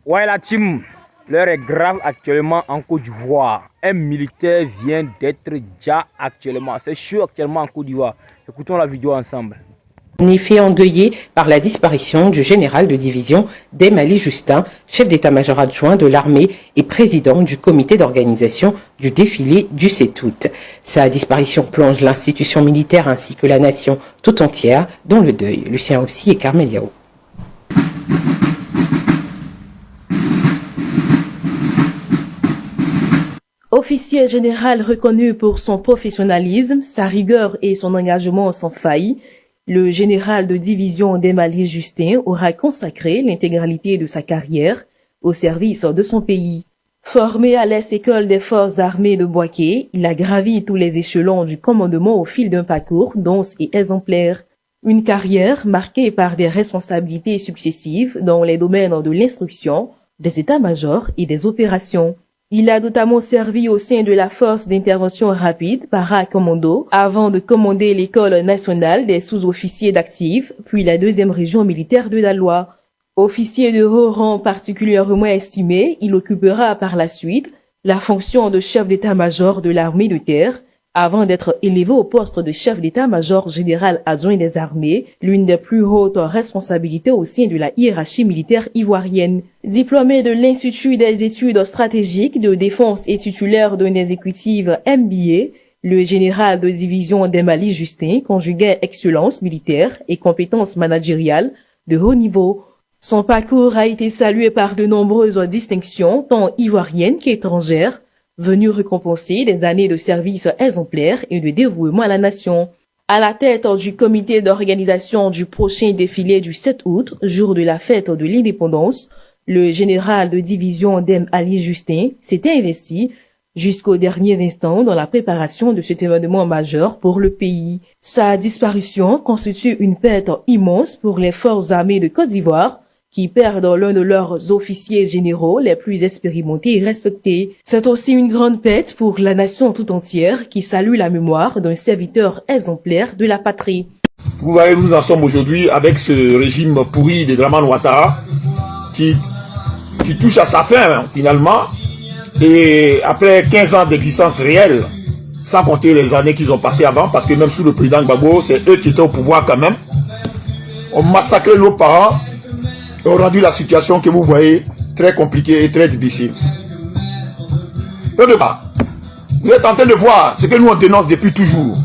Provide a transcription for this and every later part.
Ouais, la team, l'heure est grave actuellement en Côte d'Ivoire. Un militaire vient d'être déjà actuellement. C'est chaud actuellement en Côte d'Ivoire. Écoutons la vidéo ensemble. En effet endeuillé par la disparition du général de division Dame Ali Justin, chef d'état-major adjoint de l'armée et président du comité d'organisation du défilé du 7 août. Sa disparition plonge l'institution militaire ainsi que la nation tout entière dans le deuil. Lucien aussi et Carmel Yao. Officier général reconnu pour son professionnalisme, sa rigueur et son engagement sans faille, le général de division Dame Ali Justin aura consacré l'intégralité de sa carrière au service de son pays. Formé à l'École des forces armées de Bouaké, il a gravi tous les échelons du commandement au fil d'un parcours dense et exemplaire. Une carrière marquée par des responsabilités successives dans les domaines de l'instruction, des états-majors et des opérations. Il a notamment servi au sein de la force d'intervention rapide para-commando avant de commander l'école nationale des sous-officiers d'actifs, puis la 2e région militaire de la Loire. Officier de haut rang particulièrement estimé, il occupera par la suite la fonction de chef d'état-major de l'armée de terre, avant d'être élevé au poste de chef d'état-major général adjoint des armées, l'une des plus hautes responsabilités au sein de la hiérarchie militaire ivoirienne. Diplômé de l'Institut des études stratégiques de défense et titulaire d'un exécutif MBA, le général de division Dame Ali Justin conjuguait excellence militaire et compétences managériales de haut niveau. Son parcours a été salué par de nombreuses distinctions, tant ivoiriennes qu'étrangères, venu récompenser des années de service exemplaires et de dévouement à la nation. À la tête du comité d'organisation du prochain défilé du 7 août, jour de la fête de l'indépendance, le général de division Dame Ali Justin s'était investi jusqu'aux derniers instants dans la préparation de cet événement majeur pour le pays. Sa disparition constitue une perte immense pour les forces armées de Côte d'Ivoire, qui perdent l'un de leurs officiers généraux les plus expérimentés et respectés. C'est aussi une grande perte pour la nation tout entière qui salue la mémoire d'un serviteur exemplaire de la patrie. Vous voyez, nous en sommes aujourd'hui avec ce régime pourri de Dramane Ouattara qui touche à sa fin finalement. Et après 15 ans d'existence réelle, sans compter les années qu'ils ont passées avant, parce que même sous le président Gbagbo, c'est eux qui étaient au pouvoir quand même, ont massacré nos parents, ont rendu la situation que vous voyez très compliquée et très difficile. Vous êtes en train de voir ce que nous on dénonce depuis toujours.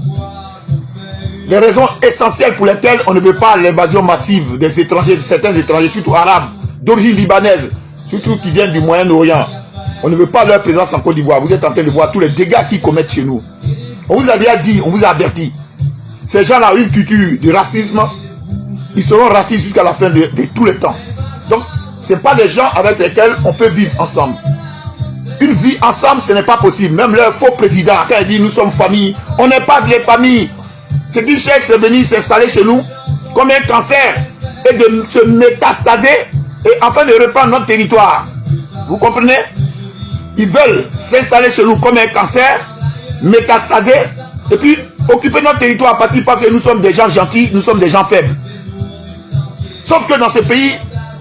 Les raisons essentielles pour lesquelles on ne veut pas l'invasion massive des étrangers, de certains étrangers, surtout arabes, d'origine libanaise, surtout qui viennent du Moyen-Orient. On ne veut pas leur présence en Côte d'Ivoire. Vous êtes en train de voir tous les dégâts qu'ils commettent chez nous. On vous a déjà dit, on vous a averti. Ces gens-là ont une culture de racisme. Ils seront racistes jusqu'à la fin de tous les temps. Donc, ce n'est pas des gens avec lesquels on peut vivre ensemble. Une vie ensemble, ce n'est pas possible. Même leur faux président, quand il dit nous sommes famille, on n'est pas des familles. Ce qu'ils cherchent, c'est venir s'installer chez nous comme un cancer et de se métastaser et afin de reprendre notre territoire. Vous comprenez? Ils veulent s'installer chez nous comme un cancer, métastaser et puis occuper notre territoire parce que nous sommes des gens gentils, nous sommes des gens faibles. Sauf que dans ce pays,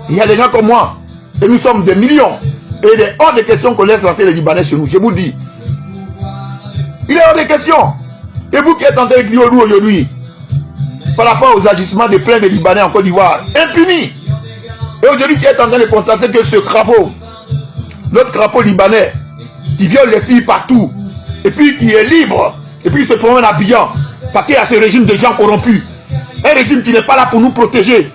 il y a des gens comme moi. Et nous sommes des millions. Et il est hors de question qu'on laisse rentrer les Libanais chez nous. Je vous le dis. Il est hors de question. Et vous qui êtes en train de crier au loup aujourd'hui, par rapport aux agissements de plein de Libanais en Côte d'Ivoire, impunis. Et aujourd'hui qui êtes en train de constater que ce crapaud, notre crapaud libanais, qui viole les filles partout, et puis qui est libre, et puis il se promène habillant, parce qu'il y a ce régime de gens corrompus. Un régime qui n'est pas là pour nous protéger.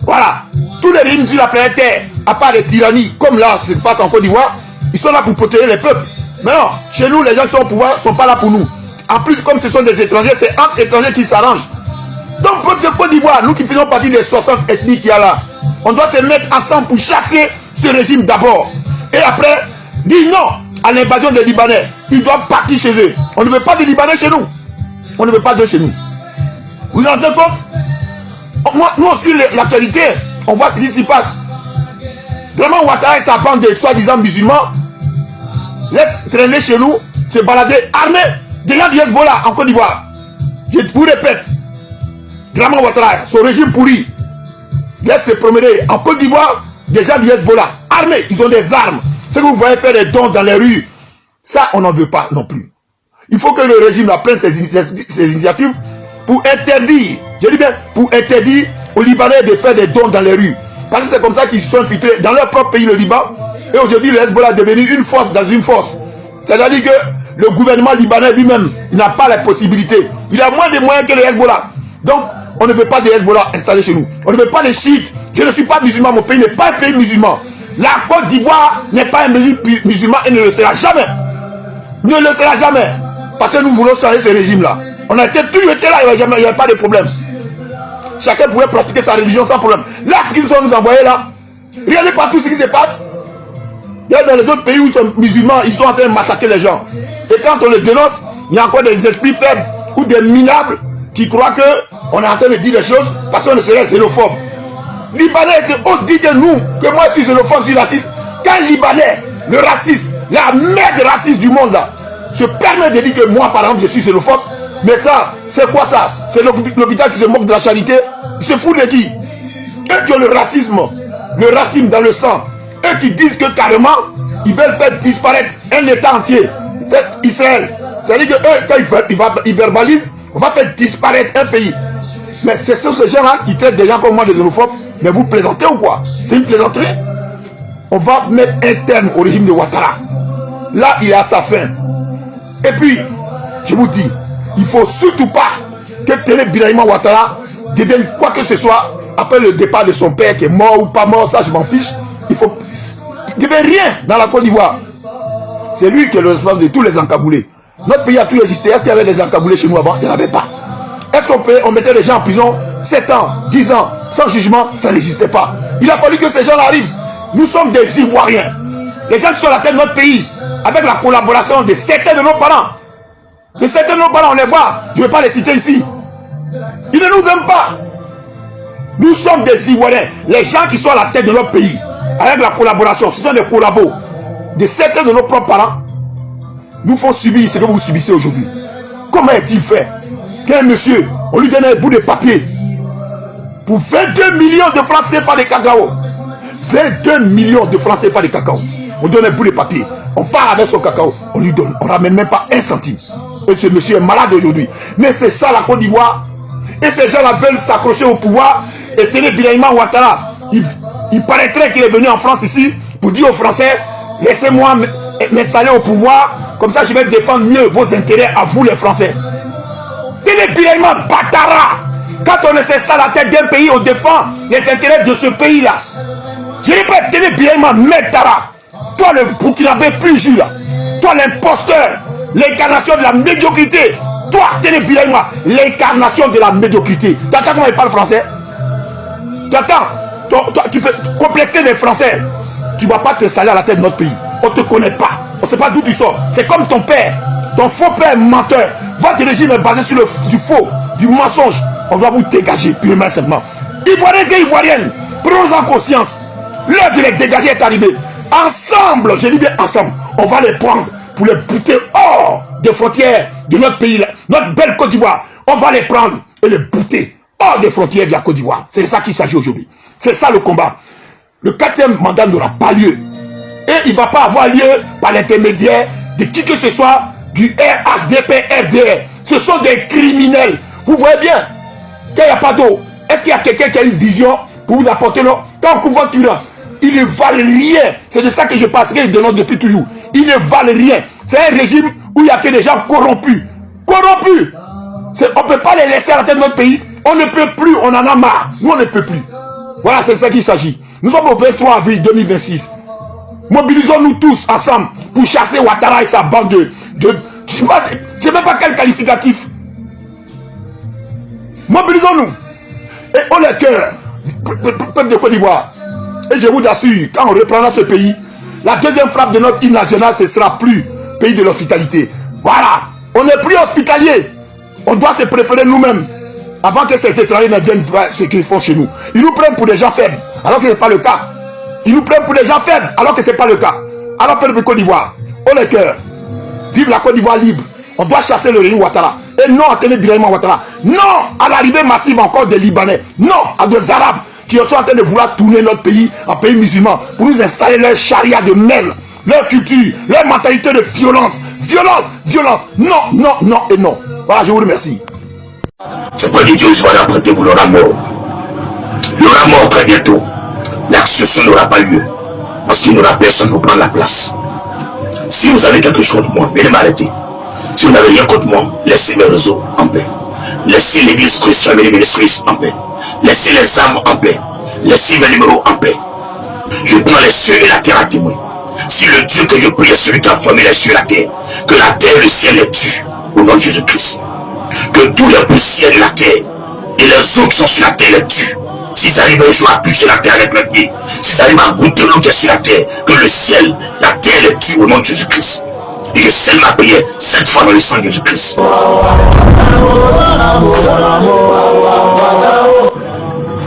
Voilà. Tous les régimes sur la planète Terre, à part les tyrannies, comme là, ce qui se passe en Côte d'Ivoire, ils sont là pour protéger les peuples. Mais non, chez nous, les gens qui sont au pouvoir ne sont pas là pour nous. En plus, comme ce sont des étrangers, c'est entre étrangers qui s'arrangent. Donc, pour Côte d'Ivoire, nous qui faisons partie des 60 ethnies qu'il y a là, on doit se mettre ensemble pour chasser ce régime d'abord. Et après, dire non à l'invasion des Libanais. Ils doivent partir chez eux. On ne veut pas de Libanais chez nous. On ne veut pas d'eux chez nous. Vous vous rendez compte? Nous, on suit l'actualité. On voit ce qui s'y passe. Vraiment, Ouattara et sa bande de soi-disant musulmans laissent traîner chez nous, se balader armés des gens du Hezbollah en Côte d'Ivoire. Je vous répète, Draman Ouattara, son régime pourri, laisse se promener en Côte d'Ivoire des gens du Hezbollah armés, ils ont des armes. Ce que vous voyez faire des dons dans les rues, ça, on n'en veut pas non plus. Il faut que le régime prenne ses initiatives pour interdire, je dis bien, pour interdire aux Libanais de faire des dons dans les rues. Parce que c'est comme ça qu'ils se sont infiltrés dans leur propre pays, le Liban. Et aujourd'hui, le Hezbollah est devenu une force dans une force. C'est-à-dire que le gouvernement libanais lui-même n'a pas la possibilité. Il a moins de moyens que le Hezbollah. Donc, on ne veut pas de Hezbollah installé chez nous. On ne veut pas les chiites. Je ne suis pas musulman, mon pays n'est pas un pays musulman. La Côte d'Ivoire n'est pas un pays musulman et ne le sera jamais. Ne le sera jamais. Parce que nous voulons changer ce régime-là. On a toujours été là, il n'y avait pas de problème. Chacun pouvait pratiquer sa religion sans problème. Là, ce qu'ils nous envoyés là, regardez pas tout ce qui se passe. Dans les autres pays où ils sont musulmans, ils sont en train de massacrer les gens. Et quand on les dénonce, il y a encore des esprits faibles ou des minables qui croient qu'on est en train de dire des choses parce qu'on serait xénophobe. Libanais, c'est aussi de nous que moi je suis xénophobe, je suis raciste. Quand Libanais, le raciste, la merde raciste du monde là, se permet de dire que moi par exemple je suis xénophobe, mais ça, c'est quoi ça? C'est l'hôpital qui se moque de la charité. Il se fout de qui? Eux qui ont le racisme dans le sang. Eux qui disent que carrément, ils veulent faire disparaître un État entier. Israël. C'est-à-dire que eux, quand ils verbalisent, on va faire disparaître un pays. Mais c'est ces gens-là qui traitent des gens comme moi des xénophobes. Mais vous plaisantez ou quoi? C'est une plaisanterie. On va mettre un terme au régime de Ouattara. Là, il est à sa fin. Et puis, je vous dis, il ne faut surtout pas que Téné Birahima Ouattara devienne quoi que ce soit après le départ de son père qui est mort ou pas mort, ça je m'en fiche. Il ne devient rien dans la Côte d'Ivoire. C'est lui qui est le responsable de tous les encagoulés. Notre pays a tout existé. Est-ce qu'il y avait des encagoulés chez nous avant? Il n'y en avait pas. Est-ce qu'on mettait les gens en prison 7 ans, 10 ans, sans jugement? Ça n'existait pas. Il a fallu que ces gens arrivent. Nous sommes des Ivoiriens. Les gens qui sont à la tête de notre pays, avec la collaboration de certains de nos parents. De certains de nos parents, on les voit. Je ne vais pas les citer ici. Ils ne nous aiment pas. Nous sommes des Ivoiriens. Les gens qui sont à la tête de notre pays, avec la collaboration, ce sont des collabos de certains de nos propres parents, nous font subir ce que vous subissez aujourd'hui. Comment est-il fait qu'un monsieur, on lui donne un bout de papier pour 22 millions de francs CFA de cacao? 22 millions de francs CFA de cacao. On donne un bout de papier, on part avec son cacao, on lui donne, on ne ramène même pas un centime. Et ce monsieur est malade aujourd'hui. Mais c'est ça la Côte d'Ivoire. Et ces gens-là veulent s'accrocher au pouvoir. Et Téné Birahima Ouattara, il paraîtrait qu'il est venu en France ici pour dire aux Français, laissez-moi m'installer au pouvoir, comme ça je vais défendre mieux vos intérêts à vous les Français. Téné Birahima Ouattara, quand on s'installe à la tête d'un pays, on défend les intérêts de ce pays-là. Je répète, Téné Birahima Ouattara, toi le Burkinabé Puju là, toi l'imposteur, l'incarnation de la médiocrité, toi Téné Birahima, l'incarnation de la médiocrité. Tu entends comment il parle français? Tu attends, tu peux complexer les Français. Tu ne vas pas t'installer à la tête de notre pays. On ne te connaît pas. On ne sait pas d'où tu sors. C'est comme ton père. Ton faux père menteur. Votre régime est basé sur du faux, du mensonge. On doit vous dégager, purement simplement. Ivoiriens et Ivoiriennes, prenons en conscience. L'heure de les dégager est arrivée. Ensemble, je dis bien ensemble, on va les prendre pour les bouter hors des frontières de notre pays, là, notre belle Côte d'Ivoire. On va les prendre et les bouter hors des frontières de la Côte d'Ivoire. C'est ça qu'il s'agit aujourd'hui. C'est ça le combat. Le 4e mandat n'aura pas lieu. Et il ne va pas avoir lieu par l'intermédiaire de qui que ce soit du RHDP, RDR. Ce sont des criminels. Vous voyez bien qu'il n'y a pas d'eau. Est-ce qu'il y a quelqu'un qui a une vision pour vous apporter l'eau? Quand on coupe votre tyran, ils ne valent rien. C'est de ça que je passerai de nom depuis toujours. Ils ne valent rien. C'est un régime où il n'y a que des gens corrompus. Corrompus. On ne peut pas les laisser à la tête de notre pays. On ne peut plus, on en a marre. Nous, on ne peut plus. Voilà, c'est de ça qu'il s'agit. Nous sommes au 23 avril 2026. Mobilisons-nous tous ensemble pour chasser Ouattara et sa bande de je ne sais même pas quel qualificatif. Mobilisons-nous. Et on les cœurs, peuple de Côte d'Ivoire. Et je vous assure, quand on reprendra ce pays, la deuxième frappe de notre hymne national, ce ne sera plus pays de l'hospitalité. Voilà. On n'est plus hospitalier. On doit se préférer nous-mêmes. Avant que ces étrangers ne viennent voir ce qu'ils font chez nous. Ils nous prennent pour des gens faibles, alors que ce n'est pas le cas. Ils nous prennent pour des gens faibles, alors que ce n'est pas le cas. Alors, peuple de Côte d'Ivoire, haut le cœur, vive la Côte d'Ivoire libre. On doit chasser le régime Ouattara. Et non à Téné Birahima Ouattara. Non à l'arrivée massive encore des Libanais. Non à des Arabes qui sont en train de vouloir tourner notre pays en pays musulman pour nous installer leur charia de merde, leur culture, leur mentalité de violence. Violence, violence. Non, non, non et non. Voilà, je vous remercie. C'est pas du Dieu qui va l'apprêter pour l'aura mort. L'aura mort très bientôt. La succession n'aura pas lieu. Parce qu'il n'y aura personne pour prendre la place. Si vous avez quelque chose contre moi, venez m'arrêter. Si vous n'avez rien contre moi, laissez mes réseaux en paix. Laissez l'église Christ Family Ministries en paix. Laissez les âmes en paix. Laissez mes numéros en paix. Je prends les cieux et la terre à témoin. Si le Dieu que je prie est celui qui a formé les cieux et la terre, que la terre et le ciel les tuent au nom de Jésus-Christ. Que tous les poussières de la terre et les eaux qui sont sur la terre les tuent. S'ils arrivent un jour à toucher la terre avec mes pieds, s'ils arrivent à goûter l'eau qui est sur la terre, que le ciel, la terre les tue au nom de Jésus-Christ. Et je scelle ma prière 7 fois dans le sang de Jésus-Christ.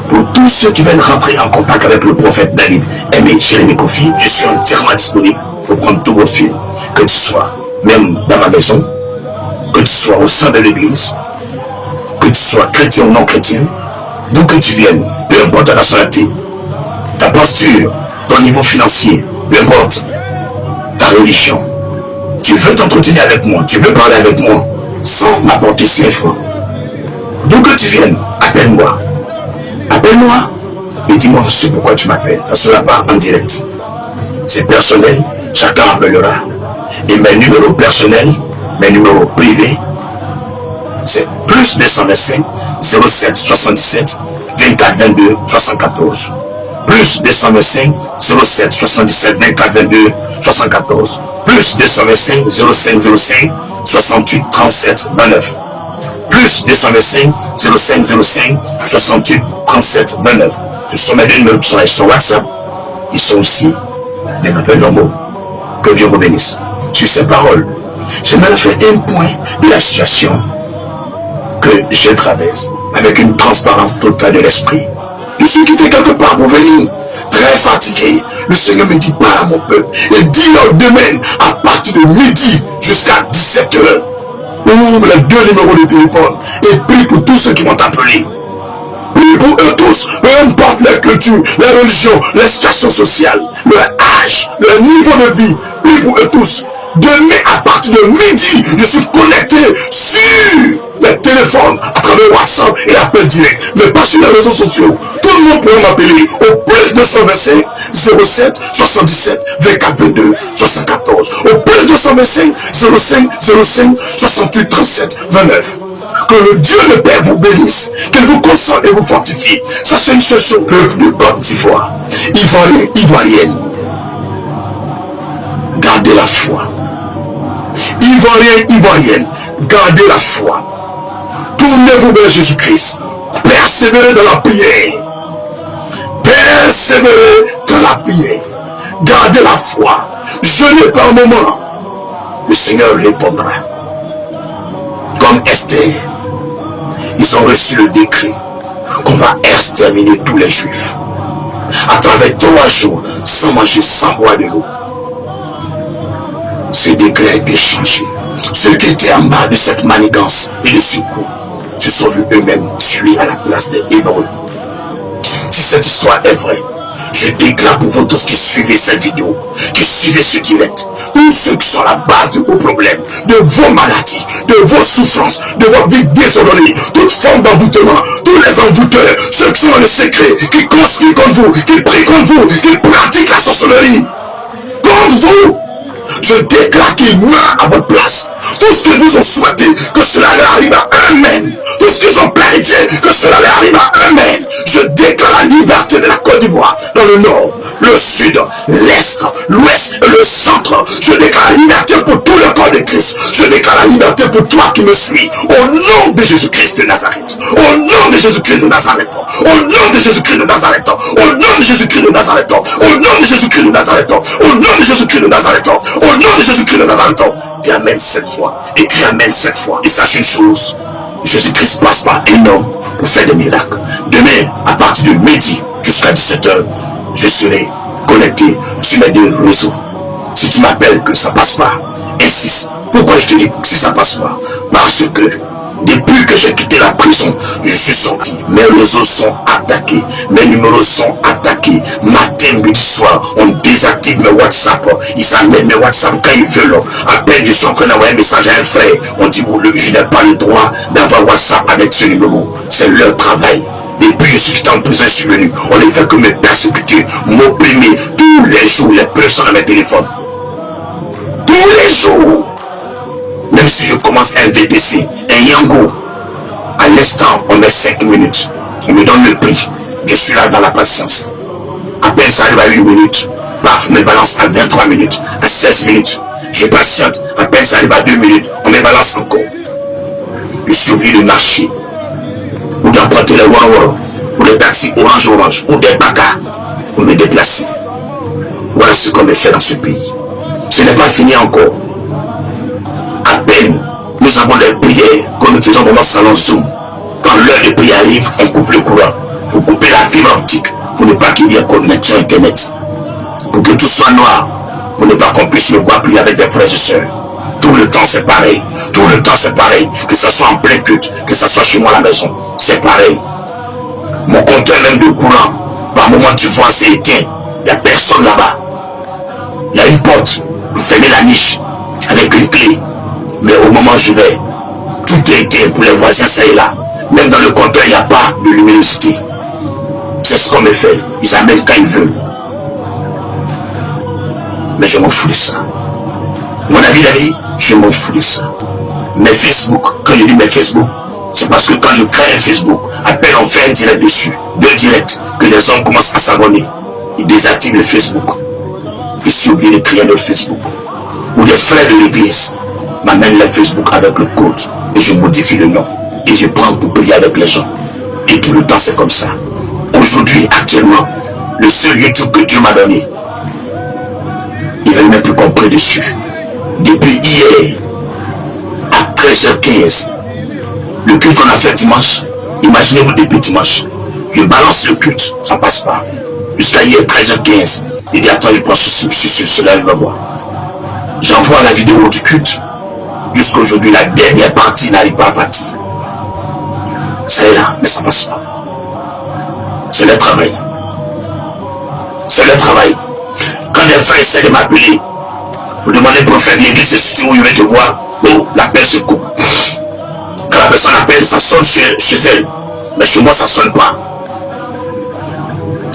Pour tous ceux qui veulent rentrer en contact avec le prophète David, Aimé, Jérémie Kofi, je suis entièrement disponible pour prendre tous vos fils. Que tu sois même dans ma maison, que tu sois au sein de l'église, que tu sois chrétien ou non chrétien, d'où que tu viennes, peu importe ta nationalité, ta posture, ton niveau financier, peu importe ta religion, tu veux t'entretenir avec moi, tu veux parler avec moi, sans m'apporter 5 francs. D'où que tu viennes, appelle-moi. Appelle-moi et dis-moi ce pourquoi tu m'appelles. Ça ne sera pas en direct. C'est personnel, chacun appellera. Et mes numéros personnels, mes numéros privés, c'est plus 225 07 77 24 22 74. Plus 225 07 77 24 22 74. Plus 225 05 05 68 37 29. Plus 225 05 05 68 37 29. Ce sont mes deux numéros qui sont sur WhatsApp. Ils sont aussi des appels normaux. Que Dieu vous bénisse. Sur ces paroles, j'aimerais faire un point de la situation que je traverse avec une transparence totale de l'esprit. Je suis quitté quelque part pour venir, très fatigué. Le Seigneur me dit, parle à mon peuple et dis-leur demain à partir de midi jusqu'à 17h. Ouvre les 2 numéros de téléphone et prie pour tous ceux qui vont t'appeler. Prie pour eux tous, peu importe leur culture, leur religion, leur situation sociale, leur âge, leur niveau de vie. Prie pour eux tous. Demain à partir de midi, je suis connecté sur les téléphones à travers WhatsApp et appel direct, mais pas sur les réseaux sociaux. Tout le monde pourra m'appeler au plus 225 07 77 24 22 74. Au plus 225 05 05 68 37 29. Que le Dieu le Père vous bénisse, qu'il vous console et vous fortifie. Ça c'est une chose au peuple de Côte d'Ivoire. Ivoirien, Ivoirienne. Gardez la foi. Ivoirien, Ivoirienne. Gardez la foi. Tournez-vous vers Jésus-Christ. Persévérez dans la prière. Persévérez dans la prière. Gardez la foi. Jeûnez par moment. Le Seigneur répondra. Comme Esther, ils ont reçu le décret qu'on va exterminer tous les Juifs. À travers 3 jours, sans manger, sans boire de l'eau. Ce décret a été changé. Ceux qui étaient en bas de cette manigance et de ce coup se sont vus eux-mêmes tués à la place des Hébreux. Si cette histoire est vraie, je déclare pour vous tous qui suivez cette vidéo, qui suivez ce direct, tous ceux qui sont à la base de vos problèmes, de vos maladies, de vos souffrances, de votre vie désordonnée, toute forme d'envoûtement, tous les envoûteurs, ceux qui sont dans le secret, qui conspirent contre vous, qui prient contre vous, qui pratiquent la sorcellerie, contre vous, je déclare qu'ils meurent à votre place. Tout ce qu'ils vous ont souhaité, que cela leur arrive à eux-mêmes. Tout ce qu'ils ont planifié, que cela leur arrive à eux-mêmes. Je déclare la liberté de la Côte d'Ivoire dans le nord, le sud, l'est, l'ouest et le centre. Je déclare la liberté pour tout le corps de Christ. Je déclare la liberté pour toi qui me suis. Au nom de Jésus-Christ de Nazareth. Au nom de Jésus-Christ de Nazareth. Au nom de Jésus-Christ de Nazareth. Au nom de Jésus-Christ de Nazareth. Au nom de Jésus-Christ de Nazareth. Au nom de Jésus-Christ de Nazareth. Au nom de Jésus-Christ de Nazareth. Dis Amen 7 fois. Écris Amen 7 fois. Et sache une chose. Jésus-Christ passe par un homme pour faire des miracles. Demain, à partir de midi jusqu'à 17h, je serai connecté sur mes 2 réseaux. Si tu m'appelles que ça passe pas, insiste. Pourquoi je te dis que si ça passe pas? Parce que Depuis que j'ai quitté la prison, je suis sorti. Mes réseaux sont attaqués. Mes numéros sont attaqués. Matin, midi, soir, on désactive mes WhatsApp. Ils amènent mes WhatsApp quand ils veulent. À peine je suis en train d'envoyer un message à un frère. On dit, je n'ai pas le droit d'avoir WhatsApp avec ce numéro. C'est leur travail. Depuis que je suis quitté en prison, je suis venu. On ne fait que me persécuter, m'opprimer. Tous les jours, les personnes à mes téléphones. Tous les jours. Même si je commence un VTC, un Yango, à l'instant, on met 5 minutes. On me donne le prix. Je suis là dans la patience. À peine ça arrive à 1 minute. Paf, me balance à 23 minutes, à 16 minutes. Je patiente. À peine ça arrive à 2 minutes. On me balance encore. Je suis obligé de marcher. Ou d'emprunter les Waro, ou les taxis orange, ou des bacas pour me déplacer. Voilà ce qu'on me fait dans ce pays. Ce n'est pas fini encore. À peine, nous avons des prières que nous faisons dans notre salon Zoom. Quand l'heure de prière arrive, on coupe le courant. Pour couper la fibre optique, pour ne pas qu'il y ait connexion Internet. Pour que tout soit noir, pour ne pas qu'on puisse me voir prier avec des frères et sœurs. Tout le temps c'est pareil. Tout le temps c'est pareil. Que ce soit en plein culte, que ce soit chez moi à la maison, c'est pareil. Mon compteur même de courant, par moment tu vois c'est éteint. Il n'y a personne là-bas. Il y a une porte pour fermer la niche avec une clé. Mais au moment où je vais, tout est éteint pour les voisins, ça est là. Même dans le compteur, il n'y a pas de luminosité. C'est ce qu'on me fait. Ils amènent quand ils veulent. Mais je m'en fous de ça. Mon avis d'avis, je m'en fous de ça. Mes Facebook, quand je dis mes Facebook, c'est parce que quand je crée un Facebook, à peine on fait un direct dessus, 2 directs, que les hommes commencent à s'abonner. Ils désactivent le Facebook. Je suis obligé de créer un autre Facebook. Ou des frères de l'église m'amènent le Facebook avec le code et je modifie le nom et je prends pour prier avec les gens. Et tout le temps c'est comme ça. Aujourd'hui, actuellement, le seul YouTube que Dieu m'a donné, ils ne veulent même plus qu'on prie dessus. Depuis hier, à 13h15, le culte qu'on a fait dimanche, imaginez-vous depuis dimanche, je balance le culte, ça passe pas. Jusqu'à hier 13h15, il dit attends, je prends cela, il va voir. J'envoie la vidéo du culte. Jusqu'à aujourd'hui, la dernière partie n'arrive pas à partir. Ça est là, mais ça passe pas. C'est le travail. C'est le travail. Quand des frères essaient de m'appeler, vous demandez au prophète de l'église, c'est sûr où il va te voir, oh, l'appel se coupe. Quand la personne appelle, ça sonne chez elle. Mais chez moi, ça sonne pas.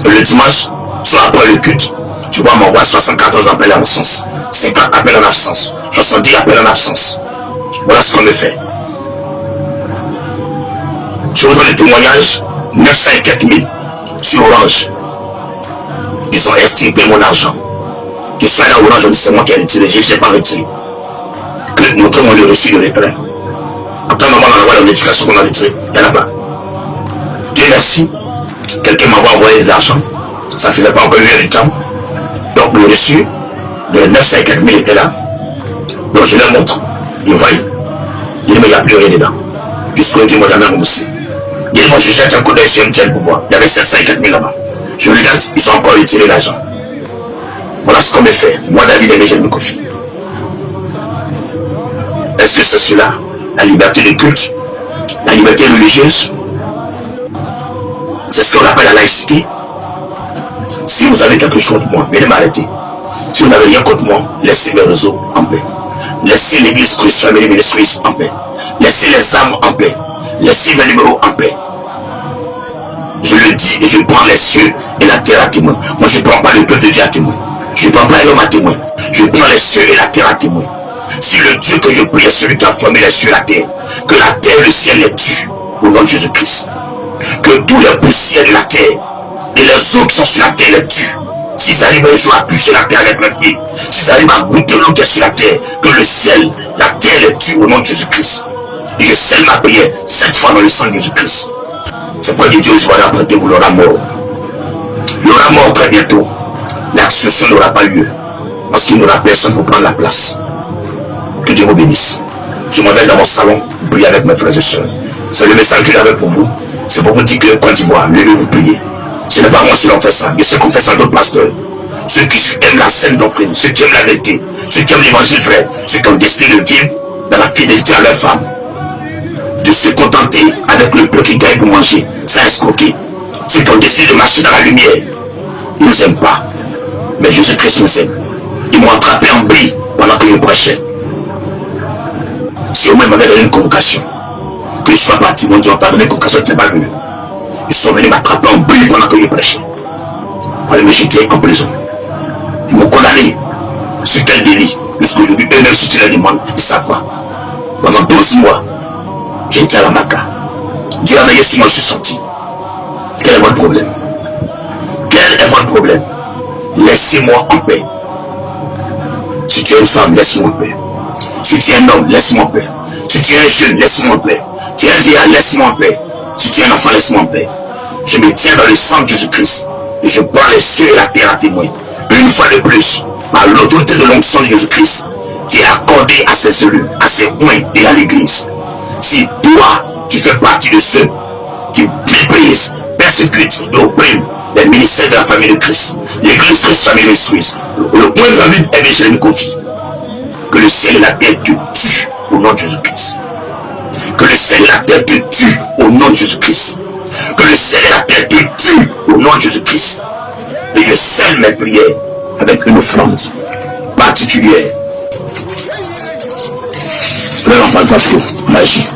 Et le dimanche, soit après le culte, tu vois, m'envoie 74 appels en absence, 50 appels en absence, 70 appels en absence. Voilà ce qu'on me fait. Je vous donne les témoignages, 904 000 sur Orange. Ils ont extirpé mon argent. Je suis allé à Orange, c'est moi qui ai retiré, je n'ai pas retiré. Montrez-moi le reçu de retrait. Après, maman, on envoie l'éducation qu'on a retiré, il n'y en a pas. Dieu merci, quelqu'un m'a envoyé de l'argent. Ça ne faisait pas encore une heure du temps. Donc le reçu de 904 000 était là. Donc je leur montre. Ils voient. Il dit mais il n'y a plus rien dedans. Jusqu'aujourd'hui, moi jamais remboursé. Il dit moi je jette un coup d'œil sur MTN pour voir. Il y avait 704 000 là-bas. Je regarde, ils ont encore retiré l'argent. Voilà ce qu'on me fait. Moi David et Jérémie Kofi. Est-ce que c'est cela? La liberté de culte? La liberté religieuse? C'est ce qu'on appelle la laïcité. Si vous avez quelque chose contre moi, venez m'arrêter. Si vous n'avez rien contre moi, laissez mes réseaux en paix. Laissez l'église Christ Family Ministries en paix. Laissez les âmes en paix. Laissez mes numéros en paix. Je le dis et je prends les cieux et la terre à témoin. Moi je ne prends pas le peuple de Dieu à témoin. Je ne prends pas l'homme à témoin. Je prends les cieux et la terre à témoin. Si le Dieu que je prie est celui qui a formé les cieux et la terre, que la terre et le ciel les tuent au nom de Jésus-Christ. Que tous les poussières de la terre et les eaux qui sont sur la terre les tuent. S'ils arrivent un jour à toucher la terre avec leurs pieds, s'ils arrivent à goûter l'eau qui est sur la terre, que le ciel, la terre les tue au nom de Jésus-Christ. Et je scelle ma prière 7 fois dans le sang de Jésus-Christ. C'est pourquoi Dieu je vais apprêter vous l'aura mort. Il aura mort très bientôt. L'accession n'aura pas lieu. Parce qu'il n'y aura personne pour prendre la place. Que Dieu vous bénisse. Je m'en vais dans mon salon, prier avec mes frères et sœurs. C'est le message que j'avais pour vous. C'est pour vous dire que Côte d'Ivoire, levez-vous prier. Ce n'est pas moi qui l'on fait ça. Je sais qu'on fait ça d'autres pasteurs. Ceux qui aiment la saine doctrine, ceux qui aiment la vérité, ceux qui aiment l'évangile vrai, ceux qui ont décidé de vivre dans la fidélité à leur femme. de se contenter avec le peu qu'ils gagnent pour manger, sans escroquer. Ceux qui ont décidé de marcher dans la lumière, ils ne nous aiment pas. Mais Jésus-Christ nous aime. Ils m'ont attrapé en bris pendant que je prêchais. Si au moins ils m'avaient donné une convocation, que je ne sois pas parti, mon Dieu, on t'a donné une convocation, tu n'es pas venu. Ils sont venus m'attraper en bris pendant que je prêchais. Pour aller me jeter en prison. Ils m'ont condamné sur tel délit. Jusqu'aujourd'hui, eux-mêmes, si tu leur demandes, ils ne savent pas. Pendant 12 mois, j'ai été à la Maca. Dieu a veillé sur moi, je suis sorti. Quel est votre problème? Quel est votre problème? Laissez-moi en paix. Si tu es une femme, laisse-moi en paix. Si tu es un homme, laisse-moi en paix. Si tu es un jeune, laisse-moi en paix. Tu es un vieillard, laisse-moi en paix. Si tu es un enfant, laisse-moi en paix. Je me tiens dans le sang de Jésus-Christ. Et je prends les cieux et la terre à témoin. Une fois de plus, par l'autorité de l'onction de Jésus-Christ, qui est accordée à ses élus, à ses oints et à l'église. Si toi, tu fais partie de ceux qui méprisent, persécutent et oppriment les ministères de la famille de Christ, l'église Christ Famille Suisse, le point David et Jérémie Kofi, que le ciel et la terre te tuent au nom de Jésus-Christ. Que le ciel et la terre te tuent au nom de Jésus-Christ. Que le ciel et la terre te tuent au nom de Jésus-Christ. Et je scelle mes prières avec une offrande particulière. Le l'enfant de magie.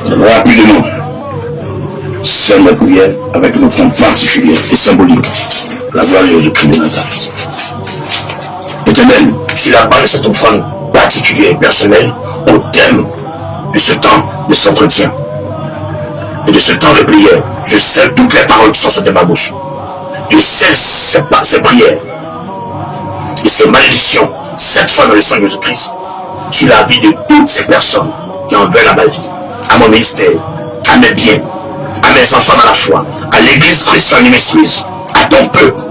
Rapidement, scelle mes prières avec une offrande particulière et symbolique. La gloire de Jésus-Christ de Nazareth. Éternel, sur la base de cette offrande particulière et personnelle, au thème de ce temps de cet entretien et de ce temps de prière, je scelle toutes les paroles qui sont sorties de ma bouche. Je scelle ces prières et ces malédictions, cette fois dans le sang de Jésus-Christ, sur la vie de toutes ces personnes qui en veulent à ma vie, à mon ministère, à mes biens, à mes enfants dans la foi, à l'église Christ Famille Suisse, à ton peuple.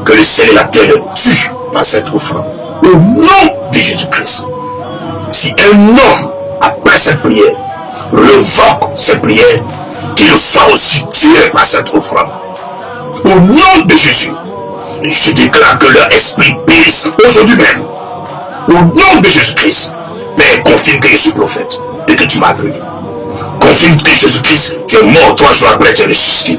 Que le ciel et la terre le tuent par cette offrande. Au nom de Jésus-Christ. Si un homme, après cette prière, revoque cette prière, qu'il soit aussi tué par cette offrande. Au nom de Jésus, je déclare que leur esprit périsse aujourd'hui même. Au nom de Jésus-Christ, Père, confirme que je suis prophète et que tu m'as appelé. Confirme que Jésus-Christ, tu es mort 3 jours après, tu es ressuscité.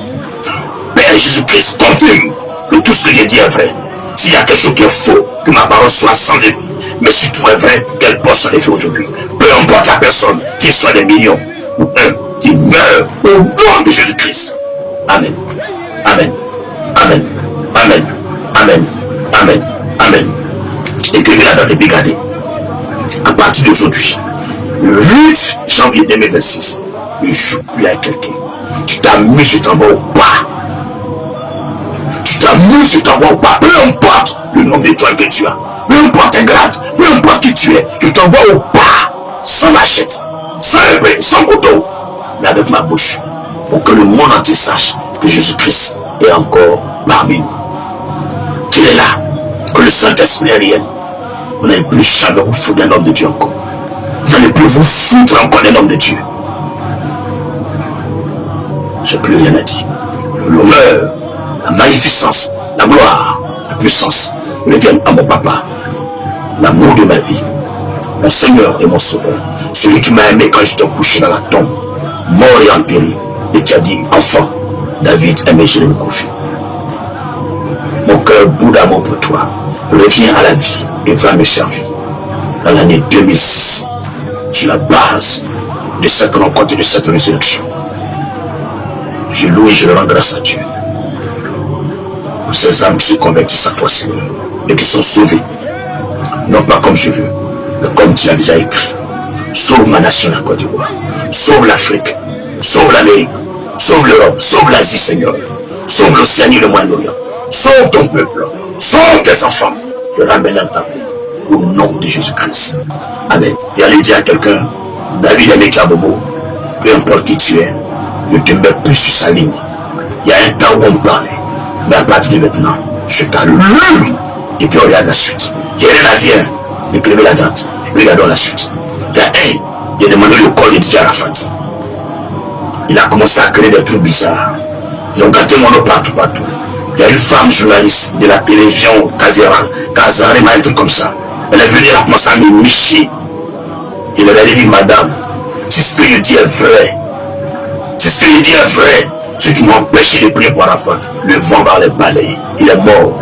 Père Jésus-Christ, confirme que tout ce que j'ai dit est vrai. S'il y a quelque chose qui est faux, que ma parole soit sans effet. Mais si tout est vrai, qu'elle porte son effet aujourd'hui. Peu importe la personne, qu'il soit des millions ou un qui meurt au nom de Jésus-Christ. Amen. Amen. Amen. Amen. Amen. Amen. Amen. Écrivez la date et regardez. À partir d'aujourd'hui, le 8 janvier 2026, ne joue plus avec quelqu'un. Tu t'amuses, tu t'envoies au pas. Tu t'amuses, tu t'envoies au pas. Peu importe le nombre d'étoiles que tu as. Peu importe tes grades. Peu importe qui tu es. Je t'envoie au pas. Sans machette. Sans épée. Sans couteau. Mais avec ma bouche. Pour que le monde entier sache que Jésus-Christ est encore parmi nous. Qu'il est là. Que le Saint-Esprit est réel. Vous n'allez plus jamais vous foutre d'un homme de Dieu encore. Vous n'allez plus vous foutre encore d'un homme de Dieu. J'ai plus rien à dire. L'honneur, la magnificence, la gloire, la puissance reviennent à mon papa. L'amour de ma vie, mon Seigneur et mon Sauveur. Celui qui m'a aimé quand j'étais couché dans la tombe, mort et enterré, et qui a dit, enfant, David aimait Jérémie Kofi. Mon cœur bout d'amour pour toi. Reviens à la vie et va me servir. Dans l'année 2006, sur la base de cette rencontre et de cette résurrection, je loue et je rends grâce à Dieu pour ces âmes qui se convertissent à toi, Seigneur, et qui sont sauvées, non pas comme je veux, mais comme tu l'as déjà écrit. Sauve ma nation, la Côte d'Ivoire. Sauve l'Afrique. Sauve l'Amérique. Sauve l'Europe. Sauve l'Asie, Seigneur. Sauve l'Océanie, le Moyen-Orient. Sauve ton peuple. Sauve tes enfants. Je ramène à ta vie. Au nom de Jésus-Christ. Amen. Et allez dire à quelqu'un, David aimé Kabobo, peu importe qui tu es, ne te mets plus sur sa ligne. Il y a un temps où on me parlait. Mais à partir de maintenant, je t'allume. Et puis on regarde la suite. Il y a rien à dire. Écrivez la date. Et puis regardons la suite. Il a demandé le corps de Didier Arafat. Il a commencé à créer des trucs bizarres. Ils ont gâté mon nom partout. Il y a une femme journaliste de la télévision Kazarema, un truc comme ça. Elle est venue, elle a commencé à me micher. Il aurait dit, madame, si ce que je dis est vrai, si ce que je dis est vrai, ceux qui m'ont empêché de prier pour Arafat, le vent va les balayer. Il est mort.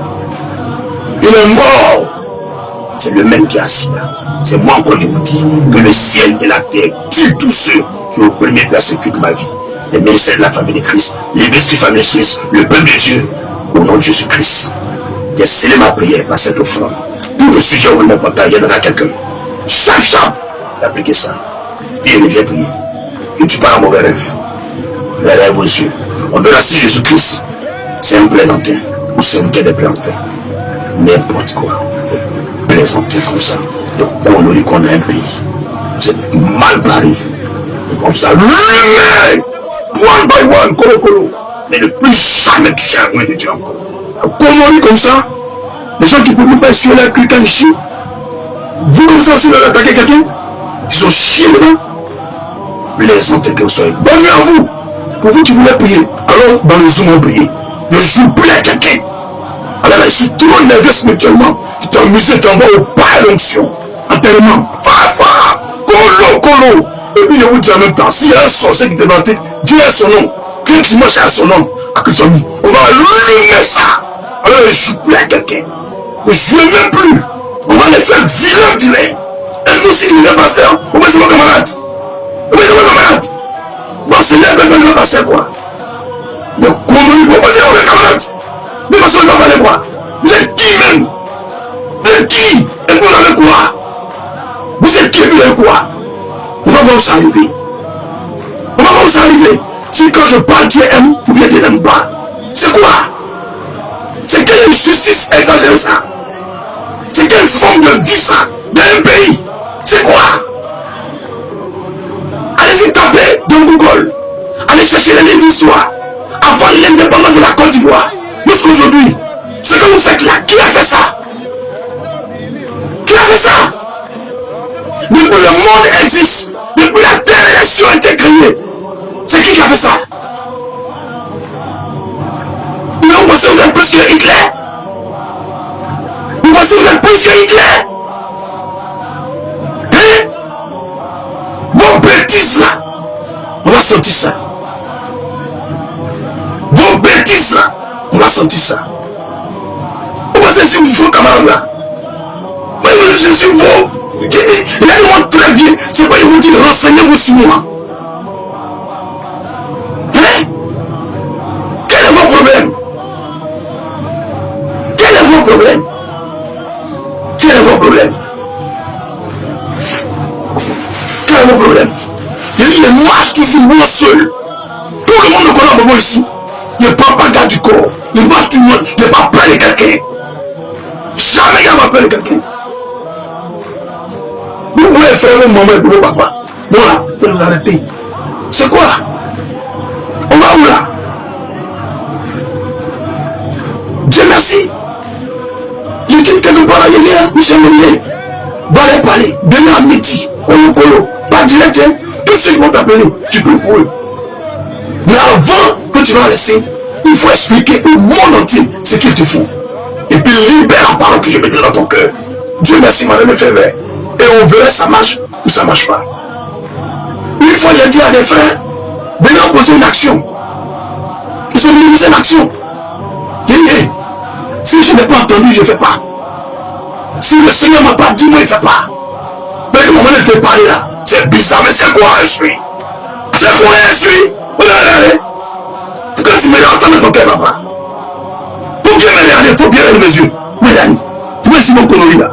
Il est mort. C'est le même qui est assis là. C'est moi encore qui vous dis que le ciel et la terre tuent tous ceux qui ont opprimé et persécutent ma vie. Les ministères de la famille de Christ, l'église de la famille de Christ, le peuple de Dieu, au nom de Jésus-Christ. J'ai scellé ma prière par cette offrande. Tout le sujet où mon papa, il y en a quelqu'un. Chaque j'ai appliqué ça. Puis il revient prier. Et tu pars à mauvais rêve. Lève vos yeux. On verra si Jésus-Christ, c'est un plaisantin ou c'est un des plaisantins. N'importe quoi. Plaisantin comme ça. Donc, on nous dit qu'on a un pays. C'est mal barré. Et comme ça, lui-même, one by one, colo. Mais ne plus jamais toucher à la main de Dieu encore. Comment lui comme ça? Les gens qui ne peuvent même pas essuyer leur cul quand ils chient. Vous comme ça, si vous allez attaquer quelqu'un, ils sont chiés dedans. Plaisantin que vous soyez. Bonne nuit à vous. Pour vous qui voulez prier, alors dans le zoom on prie. Ne joue plus à quelqu'un. Alors là, je suis trop nerveux spirituellement. Tu t'amuses, tu envoies au pas l'onction. Enterrement. Fa. Colo. Et puis je vous dis en même temps, s'il y a un sorcier qui te pratique, dis à son nom. Quand tu marches à son nom, à que son nom, on va allumer ça. Alors ne joue plus à quelqu'un. Ne jouez même plus. On va les faire vilain. Et nous aussi, nous les pasteurs, on va se voir camarades. Bon, c'est là que nous va passer quoi? Mais comment nous pouvons passer avec les camarades? Mais parce qu'on ne va pas les voir. Vous êtes qui même? Vous êtes qui? Et vous avez quoi? Vous êtes qui et vous avez quoi? On va voir où ça arriver. Si quand je parle, tu aimes ou bien tu n'aimes pas. C'est quoi? C'est quelle justice exagérée ça? C'est quelle forme de vie ça? D'un pays? C'est quoi? Allez-y taper dans Google. Allez chercher les livres d'histoire. Avant l'indépendance de la Côte d'Ivoire. Jusqu'aujourd'hui. Ce que vous faites là, qui a fait ça? Depuis le monde existe. Depuis la terre et les cieux ont été créés. C'est qui a fait ça? Vous pensez que vous êtes plus que Hitler? Hein? Vos bêtises là, on va sentir ça. Vous pensez que c'est vos camarades là? Mais je suis vos. Regardez-moi très bien, c'est pas vous dire renseignez-vous sur moi. Hein? Quel est vos problèmes? Il marche toujours moi seul. Tout le monde me connaît en moment ici. Il ne prend pas garde du corps. Il marche tout le monde. Il ne va pas appeler quelqu'un. Jamais il va appeler quelqu'un. Vous voulez faire le moment pour le papa. Bon là, vous vous arrêtez. C'est quoi? On va où là? Dieu merci. Je quitte quelque part là, il vient, Michel Monier. Va aller parler. Demain à midi. Colo. Pas direct, hein. Tous ceux qui vont t'appeler, tu peux pour eux. Mais avant que tu vas laisser, il faut expliquer au monde entier ce qu'ils te font. Et puis libère la parole que je mets dans ton cœur. Dieu merci, madame le fait vrai. Et on verra ça marche ou ça marche pas. Une fois j'ai dit à des frères, venez poser une action. Ils ont mis une action. J'ai dit, si je n'ai pas entendu, je ne fais pas. Si le Seigneur ne m'a pas dit, moi, il ne fait pas. Mais le moment de te parler là, c'est bizarre, mais c'est quoi je suis? C'est quoi je suis? Regardez. Quand tu me l'entends dans ton cœur, papa. Faut bien me regarder, faut bien regarder mes yeux. Mélanie, tu vois ici mon coloris là.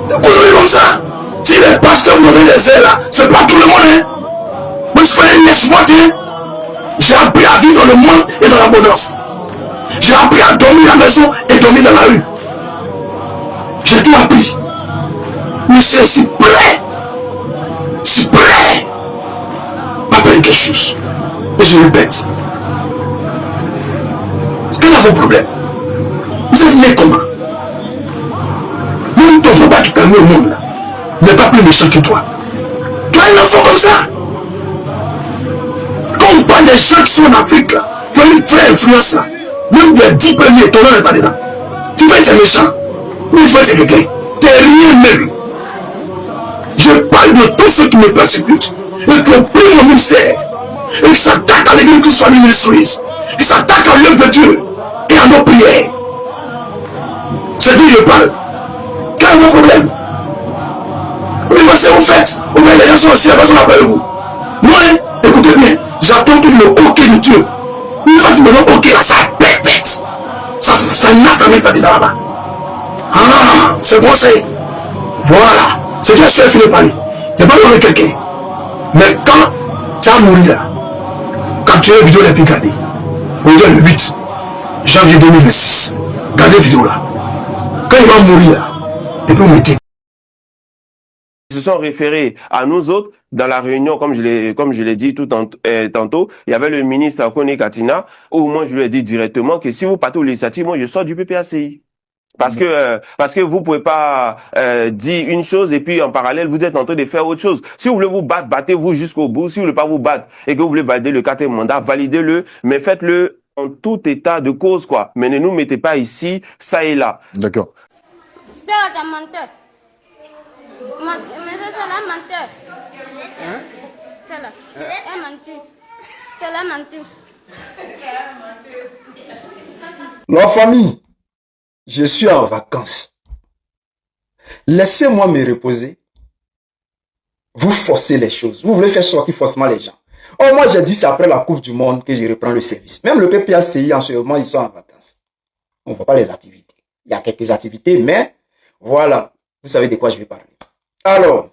Ton coloris comme ça. Si les pasteurs vous donnent des ailes là, c'est pas tout le monde, hein. Moi je suis pas un lèche-moite, hein. J'ai appris à vivre dans le monde et dans l'abondance. J'ai appris à dormir à la maison et dormir dans la rue. J'ai tout appris. Mais c'est si prêt. Pas faire quelque chose. Et je répète. Quel est vos problèmes? Vous êtes né comment? Même ton papa qui t'a mis au monde là n'est pas plus méchant que toi. Tu as un enfant comme ça. Quand on parle des gens qui sont en Afrique là, qui ont une vraie influence là, même des 10 premiers, ton nom n'est pas dedans. Tu vas être méchant. Mais tu vas être quelqu'un. T'es rien même. Je parle de tous ceux qui me persécutent et qui ont pris mon ministère et qui s'attaquent à l'église, que ce soit l'Église, qui s'attaquent à l'œuvre de Dieu et à nos prières. C'est qui je parle. Quel est vos problèmes? Mais moi, c'est vous faites. Vous voyez, les gens sont aussi, la personne appelle vous. Moi, écoutez bien, j'attends toujours le OK de Dieu. Une fois que me donne OK là, ça pète. Ça n'a pas même dans là-bas. Ah, c'est bon, c'est. Voilà. C'est que je suis fini de parler. Il n'y a pas besoin de quelqu'un. Mais quand tu as mouru là, quand tu as une vidéo les plus gardées, aujourd'hui le 8 janvier 2026, gardez la vidéo là. Quand il va mourir là, il peut monter. Ils se sont référés à nous autres dans la réunion, comme je l'ai dit tantôt. Il y avait le ministre Kone Katina, où moi je lui ai dit directement que si vous partez aux législatives, moi je sors du PPACI. Parce que vous pouvez pas dire une chose et puis en parallèle vous êtes en train de faire autre chose. Si vous voulez vous battre, battez-vous jusqu'au bout. Si vous voulez pas vous battre et que vous voulez valider le 4e mandat, validez-le, mais faites-le en tout état de cause, quoi. Mais ne nous mettez pas ici, ça et là. D'accord. Mais c'est la menteur. Hein? C'est là. Elle menti. C'est la menti. La famille, je suis en vacances. Laissez-moi me reposer. Vous forcez les choses. Vous voulez faire sortir forcément les gens. Oh, moi, j'ai dit c'est après la Coupe du Monde que je reprends le service. Même le PPACI, en ce moment, ils sont en vacances. On ne voit pas les activités. Il y a quelques activités, mais voilà. Vous savez de quoi je vais parler. Alors,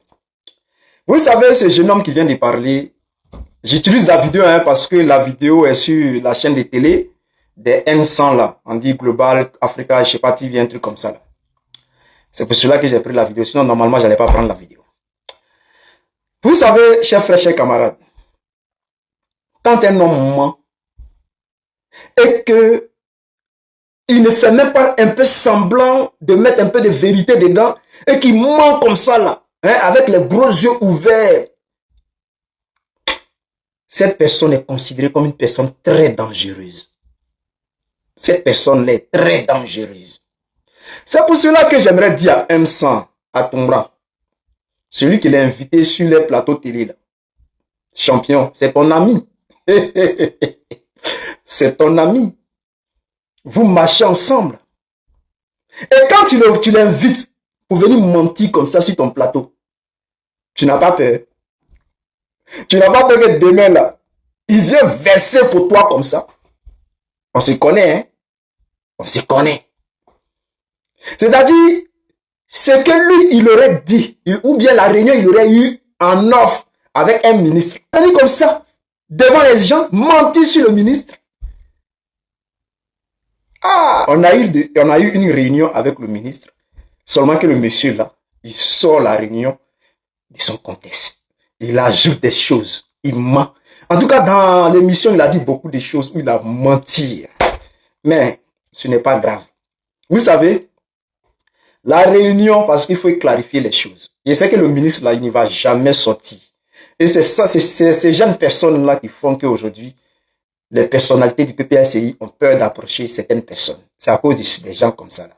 vous savez, ce jeune homme qui vient de parler, j'utilise la vidéo parce que la vidéo est sur la chaîne de télé des N100 là. On dit Global Africa, je sais pas, TV, un truc comme ça là. C'est pour cela que j'ai pris la vidéo. Sinon, normalement, je n'allais pas prendre la vidéo. Vous savez, chers frères, chers camarades, quand un homme ment et que il ne fait même pas un peu semblant de mettre un peu de vérité dedans et qu'il ment comme ça là, avec les gros yeux ouverts, cette personne est considérée comme une personne très dangereuse. Cette personne est très dangereuse. C'est pour cela que j'aimerais dire à M100, à Tombra, celui qui l'a invité sur les plateaux télé là, champion, c'est ton ami. C'est ton ami. Vous marchez ensemble. Et quand tu l'invites pour venir mentir comme ça sur ton plateau, tu n'as pas peur. Tu n'as pas peur que demain là, il vient verser pour toi comme ça. On se connaît, hein. On se connaît. C'est-à-dire, ce que lui, il aurait dit, ou bien la réunion, il aurait eu en offre avec un ministre. Il a dit comme ça, devant les gens, mentir sur le ministre. Ah, on a eu une réunion avec le ministre. Seulement que le monsieur là, il sort la réunion de son contexte. Il ajoute des choses. Il ment. En tout cas, dans l'émission, il a dit beaucoup de choses où il a menti. Mais ce n'est pas grave. Vous savez, la réunion, parce qu'il faut clarifier les choses. Je sais que le ministre là, il ne va jamais sortir. Et c'est ça, c'est ces jeunes personnes là qui font qu'aujourd'hui, les personnalités du PPACI ont peur d'approcher certaines personnes. C'est à cause des gens comme ça là.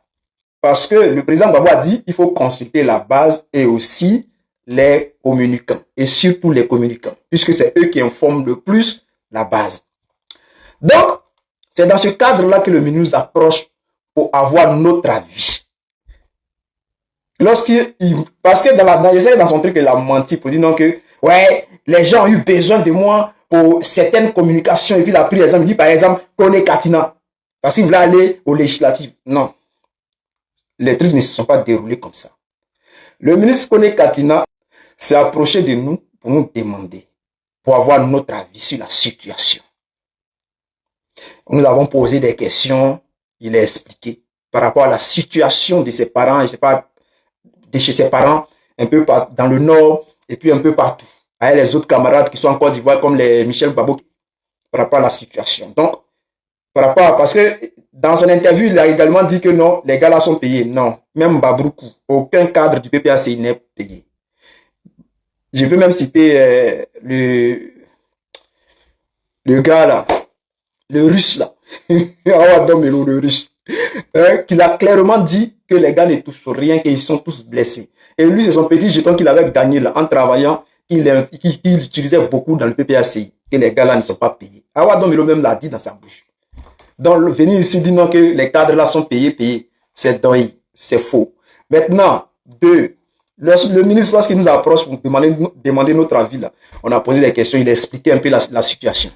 Parce que le président Gbagbo a dit qu'il faut consulter la base et aussi les communicants. Et surtout les communicants. Puisque c'est eux qui informent le plus la base. Donc, c'est dans ce cadre-là que le ministre nous approche pour avoir notre avis. Parce que dans son truc, il a menti pour dire non que, ouais, les gens ont eu besoin de moi pour certaines communications. Et puis il a pris l'exemple, il dit par exemple, Kone Katina. Parce qu'il voulait aller aux législatives. Non. Les trucs ne se sont pas déroulés comme ça. Le ministre Kone Katina s'est approché de nous pour nous demander, pour avoir notre avis sur la situation. Nous avons posé des questions, il a expliqué par rapport à la situation de ses parents, je sais pas, de chez ses parents, un peu dans le nord et puis un peu partout. Avec les autres camarades qui sont en Côte d'Ivoire comme les Michel Babo, par rapport à la situation. Donc, par rapport à, parce que dans son interview, il a également dit que non, les gars là sont payés. Non, même Babroukou, aucun cadre du PPACI n'est payé. Je peux même citer le gars là, le russe là, le russe, qu'il a clairement dit que les gars ne touchent rien, qu'ils sont tous blessés. Et lui, c'est son petit jeton qu'il avait gagné là, en travaillant, qu'il utilisait beaucoup dans le PPACI, que les gars là ne sont pas payés. Awa Domelo même l'a dit dans sa bouche. Donc, venir ici dire non que les cadres là sont payés, c'est dingue, c'est faux. Maintenant, le ministre, lorsqu'il nous approche pour demander notre avis là, on a posé des questions, il a expliqué un peu la situation.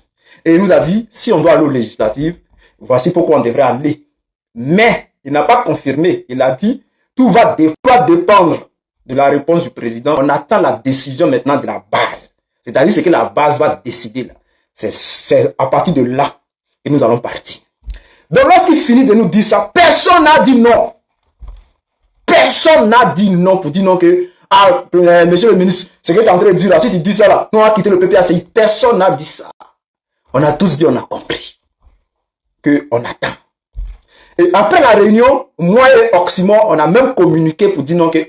Et il nous a dit, si on doit aller aux législatives, voici pourquoi on devrait aller. Mais, il n'a pas confirmé. Il a dit, tout va dépendre de la réponse du président. On attend la décision maintenant de la base. C'est-à-dire, c'est que la base va décider là. C'est à partir de là que nous allons partir. Donc, lorsqu'il finit de nous dire ça, personne n'a dit non. Personne n'a dit non pour dire non que, monsieur le ministre, ce que tu es en train de dire là, si tu dis ça là, nous on va quitter le PPACI. Personne n'a dit ça. On a tous dit, on a compris. On attend. Et après la réunion, moi et Oxymore, on a même communiqué pour dire non que,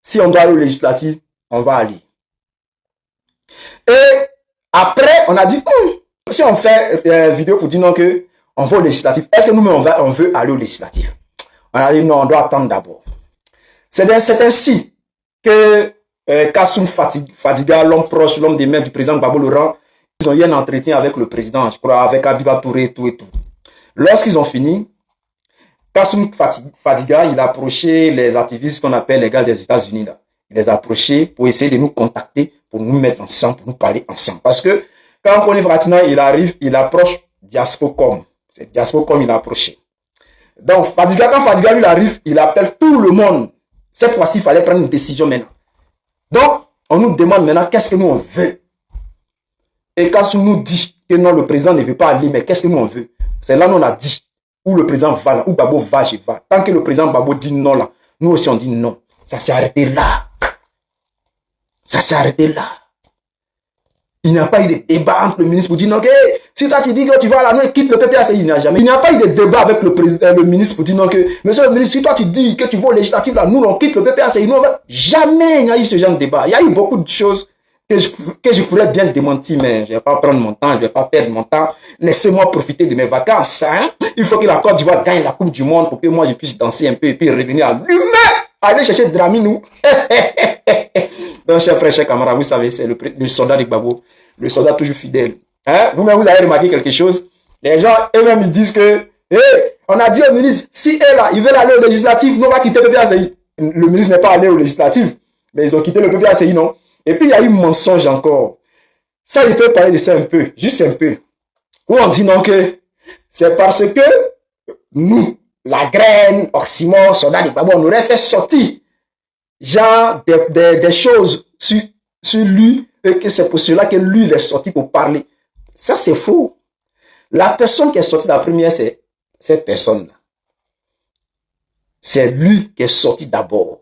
si on doit aller au législatif, on va aller. Et après, on a dit, si on fait une vidéo pour dire non que, on va au législatif, est-ce que nous, on veut aller au législatif? On a dit non, on doit attendre d'abord. C'est ainsi que Kassoum Fadiga, l'homme proche, l'homme des mains du président Gbagbo Laurent, ils ont eu un entretien avec le président, je crois, avec Abiba Touré, tout et tout. Lorsqu'ils ont fini, Kassoum Fadiga, il a approché les activistes qu'on appelle les gars des États-Unis là. Il les a approchés pour essayer de nous contacter, pour nous mettre ensemble, pour nous parler ensemble. Parce que quand on connaît Fratina, il arrive, il approche Diaspocom. C'est Diaspocom, il a approché. Donc, Fadiga, quand Fadiga lui arrive, il appelle tout le monde. Cette fois-ci, il fallait prendre une décision maintenant. Donc, on nous demande maintenant qu'est-ce que nous on veut. Et quand on nous dit que non, le président ne veut pas aller, mais qu'est-ce que nous on veut? C'est là nous on a dit, où le président va là, où Gbagbo va, je vais. Tant que le président Gbagbo dit non là, nous aussi on dit non. Ça s'est arrêté là. Ça s'est arrêté là. Il n'y a pas eu de débat entre le ministre pour dire non, que si toi tu dis que tu vas là, nous quitte le PPACI, il n'y a jamais. Il n'y a pas eu de débat avec le ministre pour dire non, que monsieur le ministre, si toi tu dis que tu vas au législatif là, nous on quitte le PPACI, nous on va. Jamais il n'y a eu ce genre de débat. Il y a eu beaucoup de choses que je pourrais bien démentir, mais je ne vais pas prendre mon temps, je ne vais pas perdre mon temps. Laissez-moi profiter de mes vacances. Hein? Il faut que la Côte d'Ivoire gagne la Coupe du Monde pour que moi je puisse danser un peu et puis revenir à l'humain. Allez chercher Drami, nous. Donc, chers frères, chers camarades, vous savez, c'est le soldat de Gbagbo, le soldat toujours fidèle. Hein? Vous-même, vous avez remarqué quelque chose? Les gens, eux-mêmes, ils disent que, on a dit au ministre, si eux là, ils veulent aller au législatif, nous on va quitter le PPACI. Le ministre n'est pas allé au législatif, mais ils ont quitté le PPACI, non? Et puis, il y a eu mensonge encore. Ça, il peut parler de ça un peu, juste un peu. Où on dit non que c'est parce que nous, la graine, Oxymore, soldat de Gbagbo, on aurait fait sortir genre des choses sur lui et que c'est pour cela que lui, il est sorti pour parler. Ça, c'est faux. La personne qui est sortie la première, c'est cette personne-là. C'est lui qui est sorti d'abord.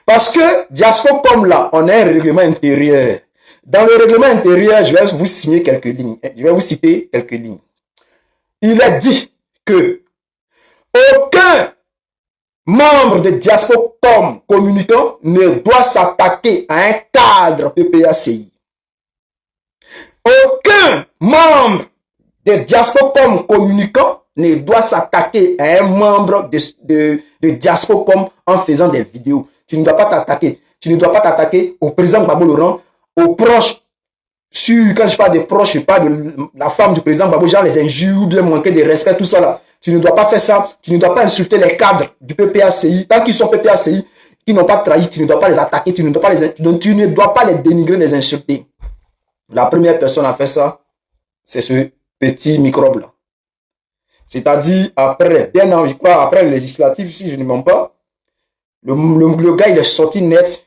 Parce que, Diaspora comme là, on a un règlement intérieur. Dans le règlement intérieur, je vais vous signer quelques lignes. Je vais vous citer quelques lignes. Il est dit que aucun membre de Diaspora comme communicant ne doit s'attaquer à un cadre PPACI. Aucun membre de Diaspora comme communicant ne doit s'attaquer à un membre de Diaspora en faisant des vidéos. Tu ne dois pas t'attaquer. Tu ne dois pas t'attaquer au président Gbagbo Laurent, aux proches. Quand je parle des proches, je parle de la femme du président Gbagbo, genre les injures, bien manquer de respect, tout ça là. Tu ne dois pas faire ça. Tu ne dois pas insulter les cadres du PPACI. Tant qu'ils sont PPACI, qui n'ont pas trahi, tu ne dois pas les attaquer, tu ne dois pas les dénigrer, les insulter. La première personne à faire ça, c'est ce petit microbe là. C'est-à-dire, après, bien avant, je crois, après le législatif, si je ne mens pas, le gars, il est sorti net.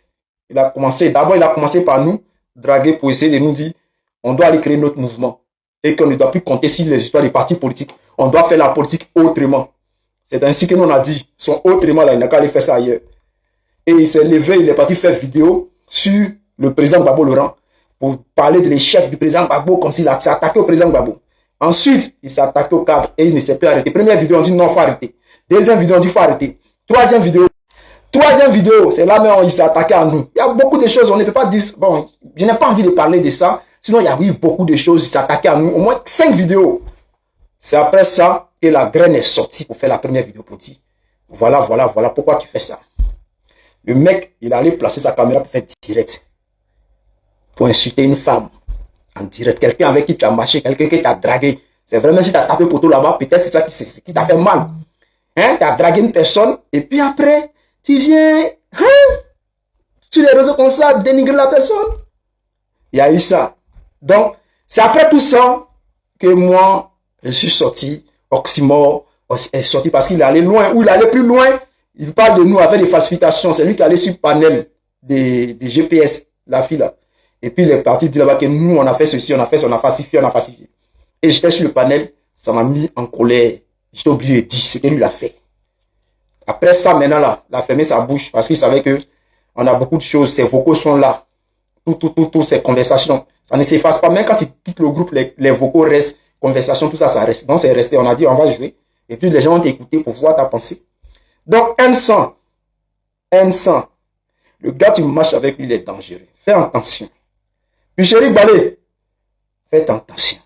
D'abord, il a commencé par nous draguer pour essayer de nous dire, on doit aller créer notre mouvement. Et qu'on ne doit plus compter sur les histoires des partis politiques. On doit faire la politique autrement. C'est ainsi que nous on a dit, son autrement là, il n'a qu'à aller faire ça ailleurs. Et il s'est levé, il est parti faire vidéo sur le président Gbagbo Laurent pour parler de l'échec du président Gbagbo comme s'il s'est attaqué au président Gbagbo. Ensuite, il s'est attaqué au cadre et il ne s'est plus arrêté. Première vidéo, on dit non, il faut arrêter. Deuxième vidéo, on dit il faut arrêter. Troisième vidéo, c'est là même il s'est attaqué à nous. Il y a beaucoup de choses, on ne peut pas dire, bon, je n'ai pas envie de parler de ça, sinon il y a eu beaucoup de choses, il s'est attaqué à nous, au moins 5 vidéos. C'est après ça que la graine est sortie pour faire la première vidéo pour dire, voilà pourquoi tu fais ça. Le mec, il allait placer sa caméra pour faire direct. Pour insulter une femme. En direct. Quelqu'un avec qui tu as marché, quelqu'un qui t'a dragué. C'est vraiment si tu as tapé poteau là-bas, peut-être c'est ça qui t'a fait mal. Hein? Tu as dragué une personne, et puis après, tu viens, sur les réseaux comme ça, dénigrer la personne. Il y a eu ça. Donc, c'est après tout ça que moi, je suis sorti. Oxymore est sorti parce qu'il allait loin, ou il allait plus loin. Il parle de nous avec des falsifications. C'est lui qui allait sur le panel des GPS, la fille là. Et puis il est parti dire là-bas que nous, on a fait ceci, on a fait ça, on a falsifié, on a falsifié. Et j'étais sur le panel, ça m'a mis en colère. J'étais obligé de dire ce que lui a fait. Après ça, maintenant là, il a fermé sa bouche parce qu'il savait que on a beaucoup de choses, ses vocaux sont là. Toutes ces conversations. Ça ne s'efface pas. Même quand il quitte le groupe, les vocaux restent, conversations, tout ça, ça reste. Donc c'est resté, on a dit on va jouer. Et puis les gens ont écouté pour voir ta pensée. Donc M100, le gars tu marches avec lui, il est dangereux. Fais attention. Puis chérie Balé, faites attention.